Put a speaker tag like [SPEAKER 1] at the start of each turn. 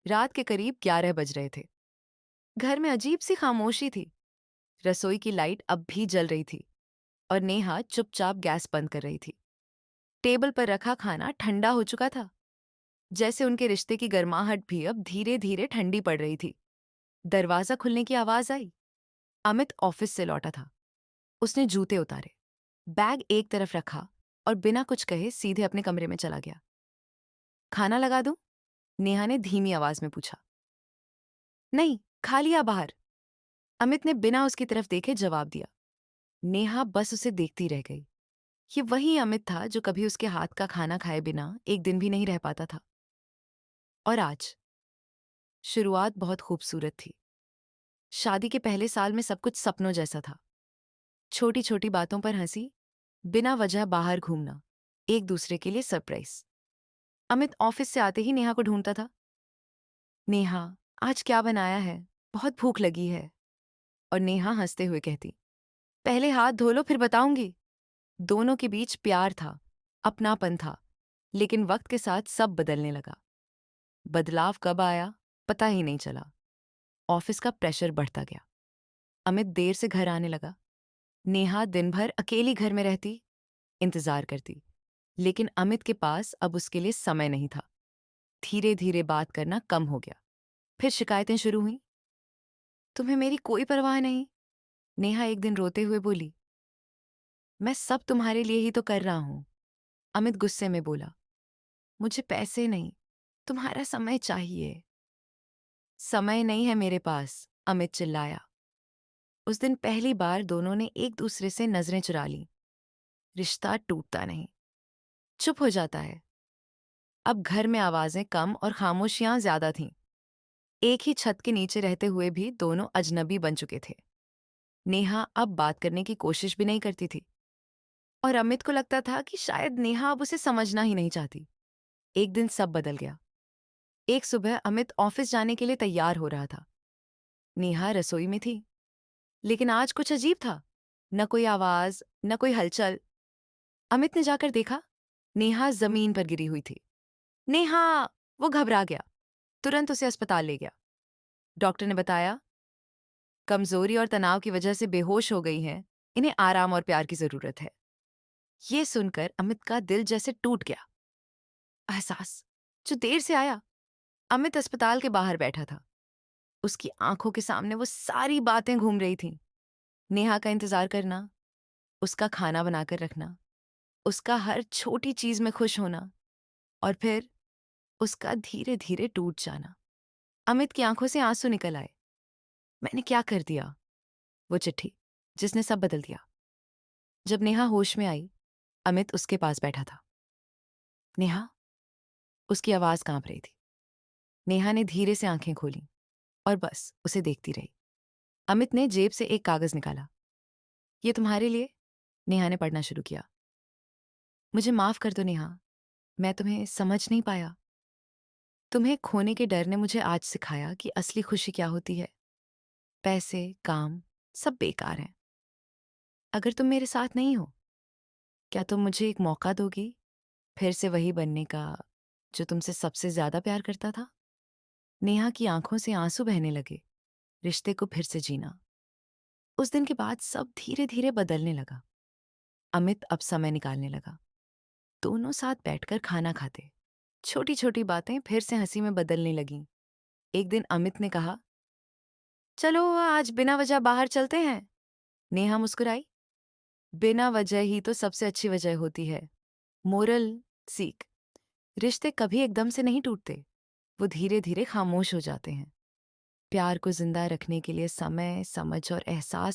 [SPEAKER 1] रात के करीब 11 बज रहे थे। घर में अजीब सी खामोशी थी। रसोई की लाइट अब भी जल रही थी और नेहा चुपचाप गैस बंद कर रही थी। टेबल पर रखा खाना ठंडा हो चुका था, जैसे उनके रिश्ते की गर्माहट भी अब धीरे धीरे ठंडी पड़ रही थी। दरवाजा खुलने की आवाज आई। अमित ऑफिस से लौटा था। उसने जूते उतारे, बैग एक तरफ रखा और बिना कुछ कहे सीधे अपने कमरे में चला गया। खाना लगा दूं? नेहा ने धीमी आवाज में पूछा। नहीं, खा लिया बाहर। अमित ने बिना उसकी तरफ देखे जवाब दिया। नेहा बस उसे देखती रह गई। ये वही अमित था जो कभी उसके हाथ का खाना खाए बिना एक दिन भी नहीं रह पाता था। और आज शुरुआत बहुत खूबसूरत थी। शादी के पहले साल में सब कुछ सपनों जैसा था। छोटी छोटी बातों पर हंसी, बिना वजह बाहर घूमना, एक दूसरे के लिए सरप्राइज। अमित ऑफिस से आते ही नेहा को ढूंढता था। नेहा, आज क्या बनाया है? बहुत भूख लगी है। और नेहा हंसते हुए कहती, पहले हाथ धो लो फिर बताऊंगी। दोनों के बीच प्यार था, अपनापन था, लेकिन वक्त के साथ सब बदलने लगा। बदलाव कब आया पता ही नहीं चला। ऑफिस का प्रेशर बढ़ता गया। अमित देर से घर आने लगा। नेहा दिन भर अकेली घर में रहती, इंतजार करती, लेकिन अमित के पास अब उसके लिए समय नहीं था। धीरे धीरे बात करना कम हो गया। फिर शिकायतें शुरू हुई। तुम्हें मेरी कोई परवाह नहीं, नेहा एक दिन रोते हुए बोली। मैं सब तुम्हारे लिए ही तो कर रहा हूं, अमित गुस्से में बोला। मुझे पैसे नहीं, तुम्हारा समय चाहिए। समय नहीं है मेरे पास, अमित चिल्लाया। उस दिन पहली बार दोनों ने एक दूसरे से नजरें चुरा ली। रिश्ता टूटता नहीं, चुप हो जाता है। अब घर में आवाजें कम और खामोशियां ज्यादा थीं। एक ही छत के नीचे रहते हुए भी दोनों अजनबी बन चुके थे। नेहा अब बात करने की कोशिश भी नहीं करती थी और अमित को लगता था कि शायद नेहा अब उसे समझना ही नहीं चाहती। एक दिन सब बदल गया। एक सुबह अमित ऑफिस जाने के लिए तैयार हो रहा था। नेहा रसोई में थी, लेकिन आज कुछ अजीब था। न कोई आवाज, न कोई हलचल। अमित ने जाकर देखा, नेहा जमीन पर गिरी हुई थी। नेहा! वो घबरा गया, तुरंत उसे अस्पताल ले गया। डॉक्टर ने बताया, कमजोरी और तनाव की वजह से बेहोश हो गई हैं। इन्हें आराम और प्यार की जरूरत है। ये सुनकर अमित का दिल जैसे टूट गया। एहसास जो देर से आया। अमित अस्पताल के बाहर बैठा था। उसकी आंखों के सामने वो सारी बातें घूम रही थीं। नेहा का इंतजार करना, उसका खाना बनाकर रखना, उसका हर छोटी चीज में खुश होना, और फिर उसका धीरे धीरे टूट जाना। अमित की आंखों से आंसू निकल आए। मैंने क्या कर दिया? वो चिट्ठी जिसने सब बदल दिया। जब नेहा होश में आई, अमित उसके पास बैठा था। नेहा? उसकी आवाज कांप रही थी। नेहा ने धीरे से आंखें खोली और बस उसे देखती रही। अमित ने जेब से एक कागज निकाला। ये तुम्हारे लिए। नेहा ने पढ़ना शुरू किया। मुझे माफ कर दो नेहा, मैं तुम्हें समझ नहीं पाया। तुम्हें खोने के डर ने मुझे आज सिखाया कि असली खुशी क्या होती है। पैसे, काम, सब बेकार हैं। अगर तुम मेरे साथ नहीं हो, क्या तुम मुझे एक मौका दोगी फिर से वही बनने का जो तुमसे सबसे ज्यादा प्यार करता था? नेहा की आंखों से आंसू बहने लगे। रिश्ते को फिर से जीना। उस दिन के बाद सब धीरे धीरे बदलने लगा। अमित अब समय निकालने लगा। दोनों साथ बैठकर खाना खाते। छोटी छोटी बातें फिर से हंसी में बदलने लगीं। एक दिन अमित ने कहा, चलो आज बिना वजह बाहर चलते हैं। नेहा मुस्कुराई। बिना वजह ही तो सबसे अच्छी वजह होती है। मोरल सीख, रिश्ते कभी एकदम से नहीं टूटते, वो धीरे धीरे खामोश हो जाते हैं। प्यार को जिंदा रखने के लिए समय, समझ और एहसास